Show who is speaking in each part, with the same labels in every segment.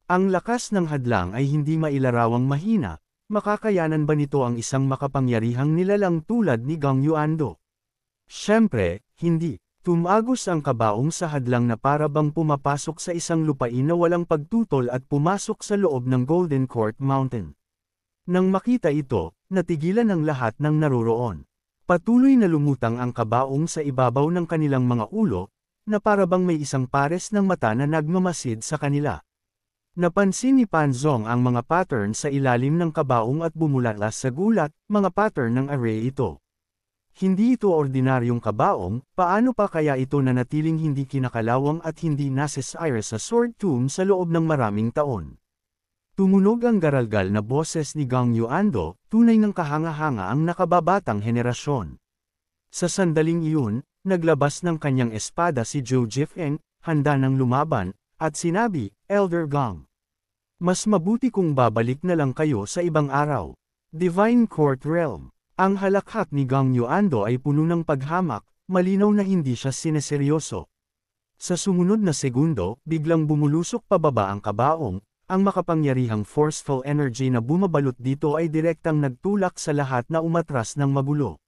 Speaker 1: Ang lakas ng hadlang ay hindi mailarawang mahina, makakayanan ba nito ang isang makapangyarihang nilalang tulad ni Gang Yuando? Siyempre, hindi. Tumagos ang kabaong sa hadlang na para bang pumapasok sa isang lupain na walang pagtutol at pumasok sa loob ng Golden Court Mountain. Nang makita ito, natigilan ang lahat ng naroroon. Patuloy na lumutang ang kabaong sa ibabaw ng kanilang mga ulo, na para bang may isang pares ng mata na nagmamasid sa kanila. Napansin ni Panzong ang mga pattern sa ilalim ng kabaong at bumulatlas sa gulat, mga pattern ng array ito. Hindi ito ordinaryong kabaong, paano pa kaya ito nanatiling hindi kinakalawang at hindi nasisire sa sword tomb sa loob ng maraming taon? Tumunog ang garalgal na boses ni Gang Yuando, tunay ng kahanga-hanga ang nakababatang henerasyon. Sa sandaling iyon, naglabas ng kanyang espada si Zhou Jifeng, handa ng lumaban, at sinabi, Elder Gang. Mas mabuti kung babalik na lang kayo sa ibang araw. Divine Court Realm. Ang halakhak ni Gang Yuando ay puno ng paghamak, malinaw na hindi siya sineseryoso. Sa sumunod na segundo, biglang bumulusok pababa ang kabaong, ang makapangyarihang forceful energy na bumabalot dito ay direktang nagtulak sa lahat na umatras ng magulo.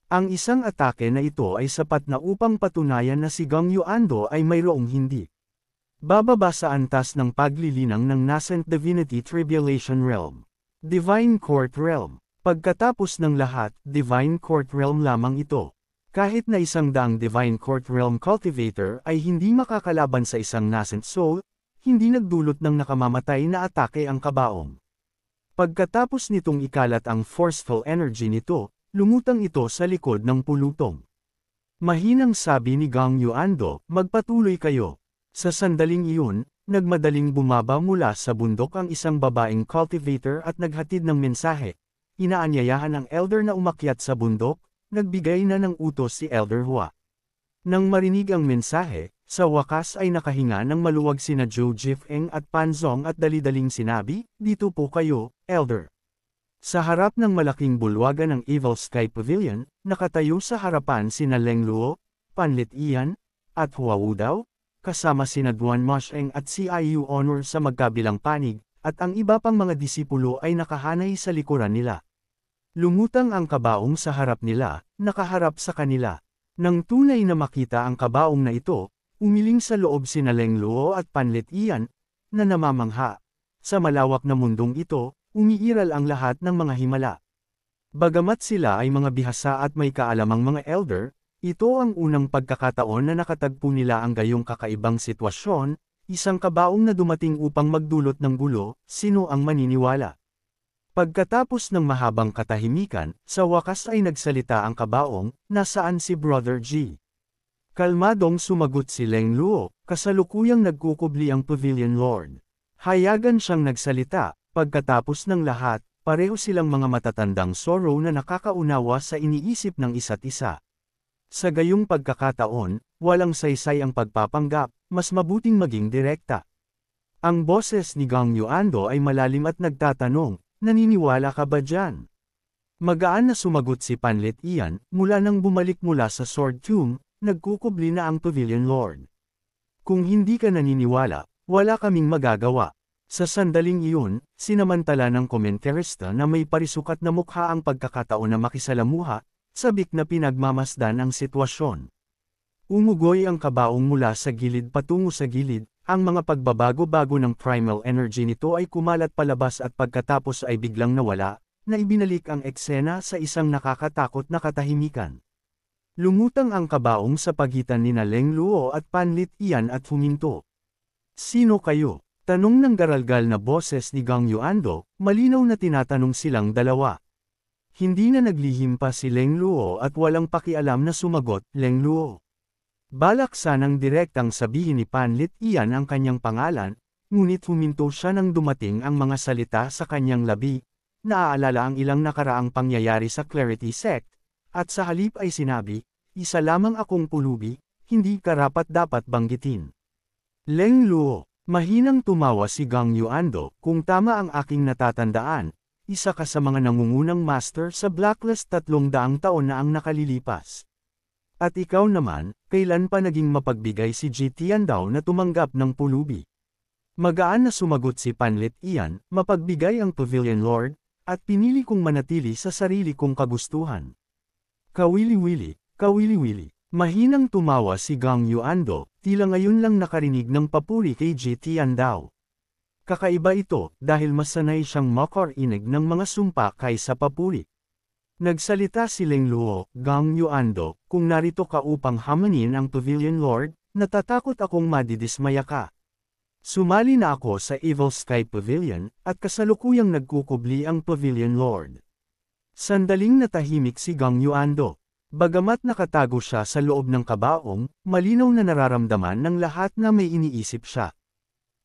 Speaker 1: Ang isang atake na ito ay sapat na upang patunayan na si Gang Yuando ay mayroong hindi bababa sa antas ng paglilinang ng Nascent Divinity Tribulation Realm. Divine Court Realm. Pagkatapos ng lahat, Divine Court Realm lamang ito. Kahit na 100 Divine Court Realm Cultivator ay hindi makakalaban sa isang Nascent Soul, hindi nagdulot ng nakamamatay na atake ang kabaong. Pagkatapos nitong ikalat ang forceful energy nito, lumutang ito sa likod ng pulutong. Mahinang sabi ni Gang Yuando, magpatuloy kayo. Sa sandaling iyon, nagmadaling bumaba mula sa bundok ang isang babaeng cultivator at naghatid ng mensahe. Inaanyayahan ang elder na umakyat sa bundok, nagbigay na ng utos si Elder Hua. Nang marinig ang mensahe, sa wakas ay nakahinga ng maluwag sina Zhou Jifeng at Panzong at dali-daling sinabi, dito po kayo, Elder. Sa harap ng malaking bulwagan ng Evil Sky Pavilion, nakatayo sa harapan sina Leng Luo, Panlit Ian, at Hua Wudao, kasama sina Duan Mosheng at CIU Honor sa magkabilang panig, at ang iba pang mga disipulo ay nakahanay sa likuran nila. Lumutang ang kabaong sa harap nila, nakaharap sa kanila. Nang tunay na makita ang kabaong na ito, umiling sa loob sina Leng Luo at Panlit Ian, na namamangha. Sa malawak na mundong ito, umiiral ang lahat ng mga himala. Bagamat sila ay mga bihasa at may kaalamang mga elder, ito ang unang pagkakataon na nakatagpo nila ang gayong kakaibang sitwasyon, isang kabaong na dumating upang magdulot ng gulo, sino ang maniniwala? Pagkatapos ng mahabang katahimikan, sa wakas ay nagsalita ang kabaong, nasaan si Brother G? Kalmadong sumagot si Leng Luo, kasalukuyang nagkukubli ang Pavilion Lord. Hayagan siyang nagsalita, pagkatapos ng lahat, pareho silang mga matatandang sorrow na nakakaunawa sa iniisip ng isa't isa. Sa gayong pagkakataon, walang saysay ang pagpapanggap, mas mabuting maging direkta. Ang boses ni Gang Yuando ay malalim at nagtatanong, naniniwala ka ba dyan? Magaan na sumagot si Panlit Ian, mula nang bumalik mula sa Sword Tomb, nagkukubli na ang Pavilion Lord. Kung hindi ka naniniwala, wala kaming magagawa. Sa sandaling iyon, sinamantala ng komentarista na may parisukat na mukha ang pagkakataon na makisalamuha, sabik na pinagmamasdan ang sitwasyon. Umugoy ang kabaong mula sa gilid patungo sa gilid, ang mga pagbabago-bago ng primal energy nito ay kumalat palabas at pagkatapos ay biglang nawala, na ibinalik ang eksena sa isang nakakatakot na katahimikan. Lumutang ang kabaong sa pagitan nina Leng Luo at Panlit Ian at huminto. Sino kayo? Tanong ng garalgal na boses ni Gang Yuando, malinaw na tinatanong silang dalawa. Hindi na naglihim pa si Leng Luo at walang pakialam na sumagot, Leng Luo. Balak sanang direktang sabihin ni Panlit Ian ang kanyang pangalan, ngunit huminto siya nang dumating ang mga salita sa kanyang labi, naaalala ang ilang nakaraang pangyayari sa Clarity Sect, at sa halip ay sinabi, isa lamang akong pulubi, hindi karapat-dapat banggitin. Leng Luo, mahinang tumawa si Gang Yuando, kung tama ang aking natatandaan, isa ka sa mga nangungunang master sa Blacklist 300 taon na ang nakalilipas. At ikaw naman, kailan pa naging mapagbigay si G. Tiandao na tumanggap ng pulubi? Magaan na sumagot si Panlit Ian, mapagbigay ang Pavilion Lord, at pinili kong manatili sa sarili kong kagustuhan. Kawili-wili, kawili-wili. Mahinang tumawa si Gang Yuando, tila ngayon lang nakarinig ng papuri kay Jitian daw. Kakaiba ito, dahil mas sanay siyang makarinig ng mga sumpa kaysa papuri. Nagsalita si Leng Luo, Gang Yuando, kung narito ka upang hamanin ang Pavilion Lord, natatakot akong madidismaya ka. Sumali na ako sa Evil Sky Pavilion, at kasalukuyang nagkukubli ang Pavilion Lord. Sandaling natahimik si Gang Yuando. Bagamat nakatago siya sa loob ng kabaong, malinaw na nararamdaman ng lahat na may iniisip siya.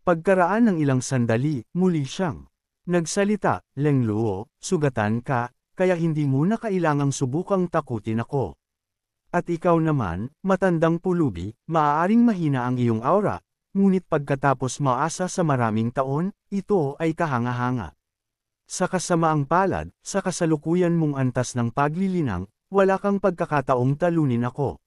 Speaker 1: Pagkaraan ng ilang sandali, muli siyang nagsalita, Leng Luo, sugatan ka, kaya hindi mo na kailangang subukang takutin ako. At ikaw naman, matandang pulubi, maaaring mahina ang iyong aura, ngunit pagkatapos maasa sa maraming taon, ito ay kahanga-hanga. Sa kasamaang palad, sa kasalukuyan mong antas ng paglilinang, wala kang pagkakataong talunin ako.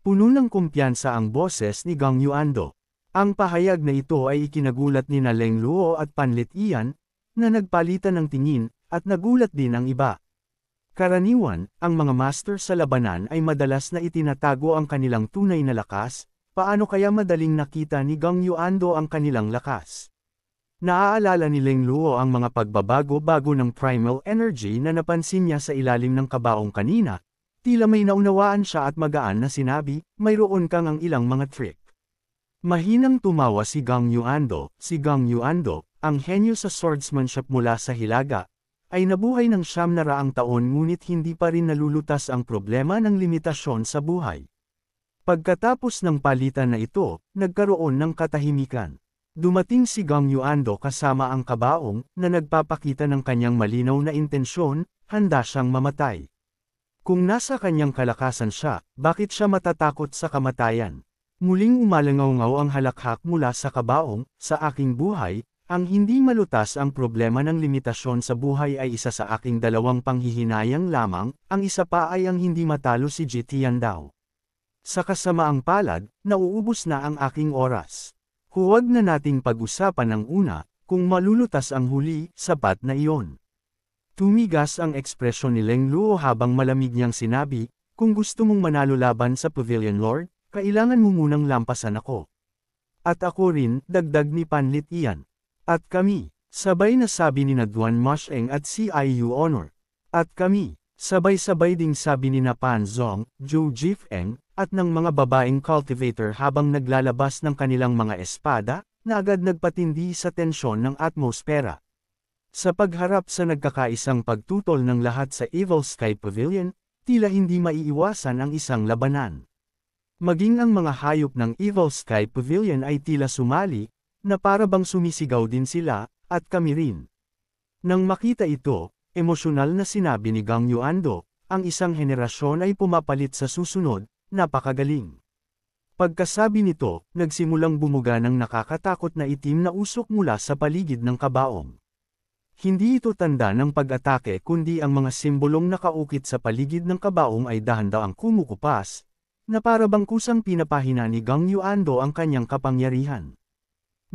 Speaker 1: Puno ng kumpiyansa ang boses ni Gang Yuando. Ang pahayag na ito ay ikinagulat ni Leng Luo at Panlit Ian, na nagpalitan ng tingin, at nagulat din ang iba. Karaniwan, ang mga master sa labanan ay madalas na itinatago ang kanilang tunay na lakas, paano kaya madaling nakita ni Gang Yuando ang kanilang lakas? Naaalala ni Leng Luo ang mga pagbabago-bago ng primal energy na napansin niya sa ilalim ng kabaong kanina, tila may naunawaan siya at magaan na sinabi, mayroon kang ang ilang mga trick. Mahinang tumawa si Gang Yuando, ang henyo sa swordsmanship mula sa Hilaga, ay nabuhay ng 900 taon ngunit hindi pa rin nalulutas ang problema ng limitasyon sa buhay. Pagkatapos ng palitan na ito, nagkaroon ng katahimikan. Dumating si Gang Yuando kasama ang kabaong, na nagpapakita ng kanyang malinaw na intensyon, handa siyang mamatay. Kung nasa kanyang kalakasan siya, bakit siya matatakot sa kamatayan? Muling umalangaw-ngaw ang halakhak mula sa kabaong, sa aking buhay, ang hindi malutas ang problema ng limitasyon sa buhay ay isa sa aking dalawang panghihinayang lamang, ang isa pa ay ang hindi matalo si Jitian daw. Sa kasamaang palad, nauubos na ang aking oras. Huwag na nating pag-usapan ang una, kung malulutas ang huli, sapat na iyon. Tumigas ang ekspresyon ni Leng Luo habang malamig niyang sinabi, kung gusto mong manalo laban sa Pavilion Lord, kailangan mo munang lampasan ako. At ako rin, dagdag ni Panlit Ian. At kami, sabay na sabi ni Duan Mosheng at CIU Honor. At kami, sabay-sabay ding sabi ni Pan Zong, Zhou Jifeng, at ng mga babaeng cultivator habang naglalabas ng kanilang mga espada, na agad nagpatindi sa tensyon ng atmosfera. Sa pagharap sa nagkakaisang pagtutol ng lahat sa Evil Sky Pavilion, tila hindi maiiwasan ang isang labanan. Maging ang mga hayop ng Evil Sky Pavilion ay tila sumali, na para bang sumisigaw din sila, at kami rin. Nang makita ito, emosyonal na sinabi ni Gang Yuando, ang isang henerasyon ay pumapalit sa susunod, napakagaling. Pagkasabi nito, nagsimulang bumuga ng nakakatakot na itim na usok mula sa paligid ng kabaong. Hindi ito tanda ng pag-atake kundi ang mga simbolong nakaukit sa paligid ng kabaong ay dahan-daang kumukupas, na para bang kusang pinapahina ni Gang Yuando ang kanyang kapangyarihan.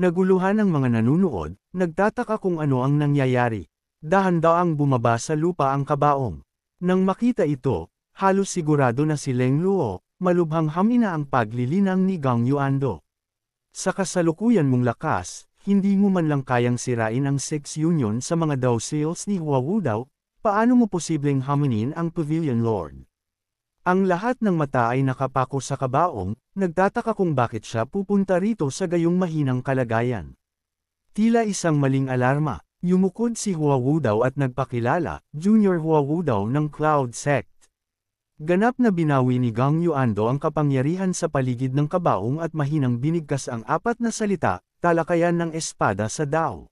Speaker 1: Naguluhan ang mga nanunood, nagtataka kung ano ang nangyayari. Dahan-daang bumaba sa lupa ang kabaong. Nang makita ito, halos sigurado na si Leng Luo, malubhang hamina ang paglilinang ni Gang Yuando. Sa kasalukuyan mong lakas, hindi mo man lang kayang sirain ang Six Union sa mga Dao Sales ni Hua Wudao, paano mo posibleng haminin ang Pavilion Lord? Ang lahat ng mata ay nakapako sa kabaong, nagtataka kung bakit siya pupunta rito sa gayong mahinang kalagayan. Tila isang maling alarma, yumukod si Hua Wudao at nagpakilala, Junior Hua Wudao ng Cloud Sect. Ganap na binawi ni Gang Yuando ang kapangyarihan sa paligid ng kabaong at mahinang binigkas ang 4 na salita, talakayan ng espada sa Dao.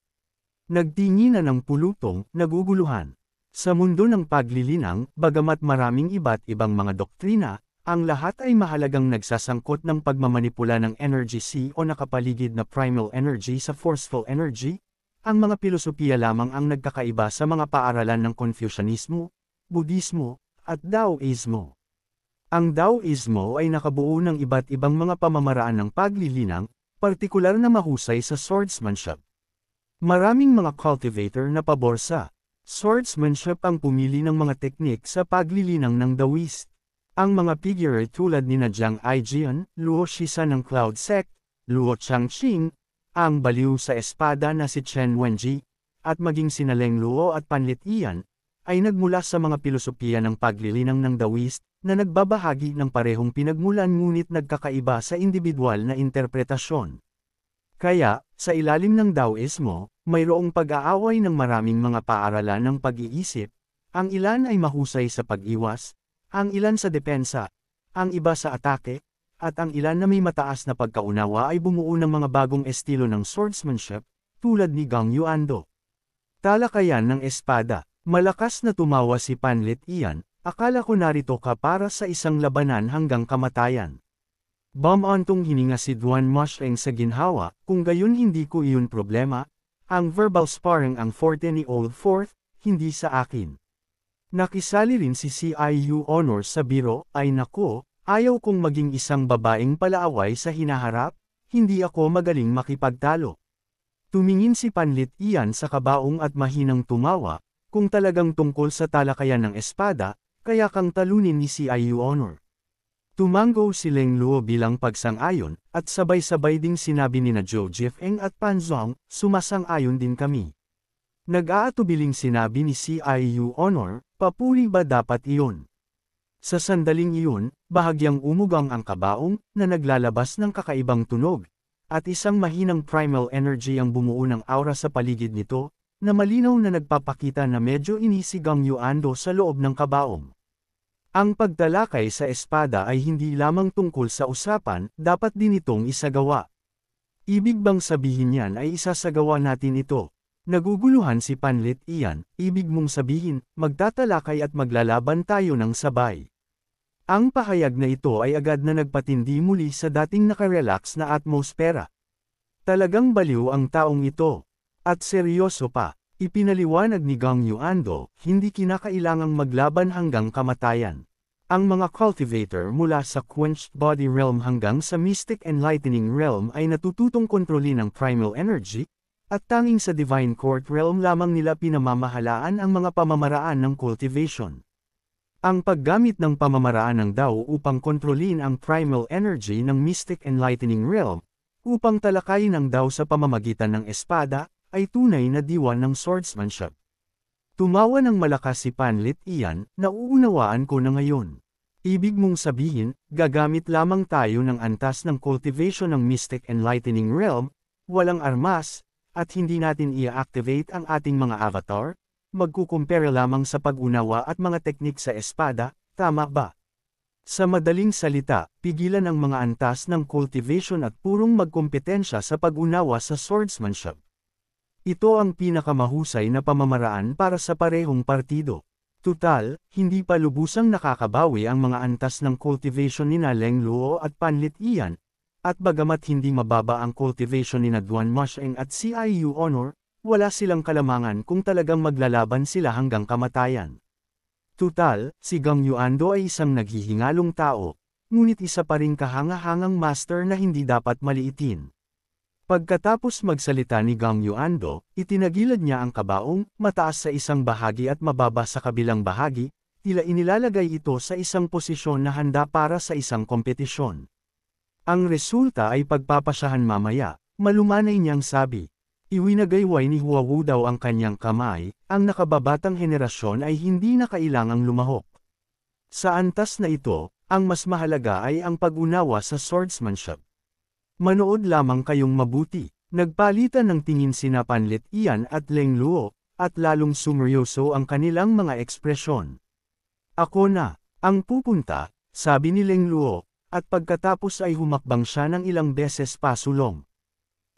Speaker 1: Nagtinginan ng pulutong, naguguluhan. Sa mundo ng paglilinang, bagamat maraming iba't ibang mga doktrina, ang lahat ay mahalagang nagsasangkot ng pagmamanipula ng energy sea o nakapaligid na primal energy sa forceful energy. Ang mga pilosopiya lamang ang nagkakaiba sa mga paaralan ng Confucianismo, Budismo, at Daoismo. Ang Daoismo ay nakabuo ng iba't ibang mga pamamaraan ng paglilinang, partikular na mahusay sa swordsmanship. Maraming mga cultivator na pabor sa swordsmanship ang pumili ng mga teknik sa paglilinang ng Daoist. Ang mga figure tulad ni Jiang Aijian, Luo Shisan ng Cloud Sect, Luo Changqing, ang baliw sa espada na si Chen Wenji, at maging sina Leng Luo at Panlit Ian, ay nagmula sa mga pilosopiya ng paglilinang ng Daoist, na nagbabahagi ng parehong pinagmulan ngunit nagkakaiba sa individual na interpretasyon. Kaya, sa ilalim ng Daoismo, mayroong pag-aaway ng maraming mga paaralan ng pag-iisip, ang ilan ay mahusay sa pag-iwas, ang ilan sa depensa, ang iba sa atake, at ang ilan na may mataas na pagkaunawa ay bumuo ng mga bagong estilo ng swordsmanship, tulad ni Gang Yuando. Talakayan ng espada. Malakas na tumawa si Panlit Ian, akala ko narito ka para sa isang labanan hanggang kamatayan. Bumantong hininga si Duan Musheng sa ginhawa, kung gayon hindi ko iyon problema, ang verbal sparring ang forte ni Old Fourth, hindi sa akin. Nakisali rin si CIU Honor sa biro, ay nako, ayaw kong maging isang babaeng palaaway sa hinaharap, hindi ako magaling makipagtalo. Tumingin si Panlit Ian sa kabaong at mahinang tumawa, kung talagang tungkol sa talakayan ng espada, kaya kang talunin ni CIU Honor. Tumango si Leng Luo bilang pagsang-ayon, at sabay-sabay ding sinabi ni na Zhou Jifeng at Pan Zong, sumasang-ayon din kami. Nag-aatubiling sinabi ni CIU Honor, papuri ba dapat iyon? Sa sandaling iyon, bahagyang umugang ang kabaong, na naglalabas ng kakaibang tunog, at isang mahinang primal energy ang bumuo ng aura sa paligid nito, na malinaw na nagpapakita na medyo inisi Gang Yuando sa loob ng kabaong. Ang pagtalakay sa espada ay hindi lamang tungkol sa usapan, dapat din itong isagawa. Ibig bang sabihin yan ay isasagawa natin ito? Naguguluhan si Panlit Ian, ibig mong sabihin, magtatalakay at maglalaban tayo ng sabay. Ang pahayag na ito ay agad na nagpatindi muli sa dating nakarelax na atmosfera. Talagang baliw ang taong ito. At seryoso pa. Ipinaliwanag ni Gang Yuando, hindi kinakailangang maglaban hanggang kamatayan. Ang mga cultivator mula sa Quenched Body Realm hanggang sa Mystic Enlightening Realm ay natututong kontrolin ang primal energy, at tanging sa Divine Court Realm lamang nila pinamamahalaan ang mga pamamaraan ng cultivation. Ang paggamit ng pamamaraan ng Dao upang kontrolin ang primal energy ng Mystic Enlightening Realm, upang talakayin ang Dao sa pamamagitan ng espada, ay tunay na diwa ng swordsmanship. Tumawa ng malakas si Panlit Ian, nauunawaan ko na ngayon. Ibig mong sabihin, gagamit lamang tayo ng antas ng cultivation ng Mystic Enlightening Realm, walang armas, at hindi natin i-activate ang ating mga avatar, magkukumpara lamang sa pag-unawa at mga teknik sa espada, tama ba? Sa madaling salita, pigilan ang mga antas ng cultivation at purong magkompetensya sa pag-unawa sa swordsmanship. Ito ang pinakamahusay na pamamaraan para sa parehong partido. Tutal, hindi pa lubusang nakakabawi ang mga antas ng cultivation ni Leng Luo at Panlit Ian, at bagamat hindi mababa ang cultivation ni Duan Musheng at CIU Honor, wala silang kalamangan kung talagang maglalaban sila hanggang kamatayan. Tutal, si Gang Yuando ay isang naghihingalong tao, ngunit isa pa ring kahangahangang master na hindi dapat maliitin. Pagkatapos magsalita ni Gang Yuando, itinagilid niya ang kabaong, mataas sa isang bahagi at mababa sa kabilang bahagi, tila inilalagay ito sa isang posisyon na handa para sa isang kompetisyon. Ang resulta ay pagpapasyahan mamaya, malumanay niyang sabi. Iwinagayway ni Huawu daw ang kanyang kamay, ang nakababatang henerasyon ay hindi na kailangang lumahok. Sa antas na ito, ang mas mahalaga ay ang pag-unawa sa swordsmanship. Manood lamang kayong mabuti. Nagpalitan ng tingin sina Panlit Ian at Leng Luo, at lalong sumeryoso ang kanilang mga ekspresyon. Ako na, ang pupunta, sabi ni Leng Luo, at pagkatapos ay humakbang siya ng ilang beses pasulong.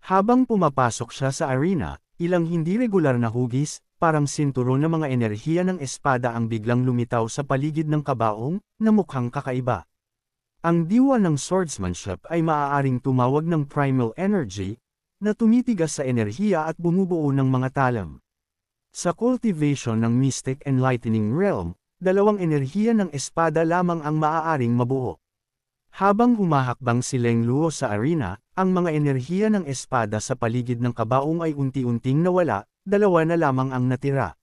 Speaker 1: Habang pumapasok siya sa arena, ilang hindi regular na hugis, parang sinturon na mga enerhiya ng espada ang biglang lumitaw sa paligid ng kabaong, na mukhang kakaiba. Ang diwa ng swordsmanship ay maaaring tumawag ng primal energy, na tumitigas sa enerhiya at bumubuo ng mga talam. Sa cultivation ng Mystic Enlightening Realm, dalawang enerhiya ng espada lamang ang maaaring mabuo. Habang humahakbang si Leng Luo sa arena, ang mga enerhiya ng espada sa paligid ng kabaong ay unti-unting nawala, dalawa na lamang ang natira.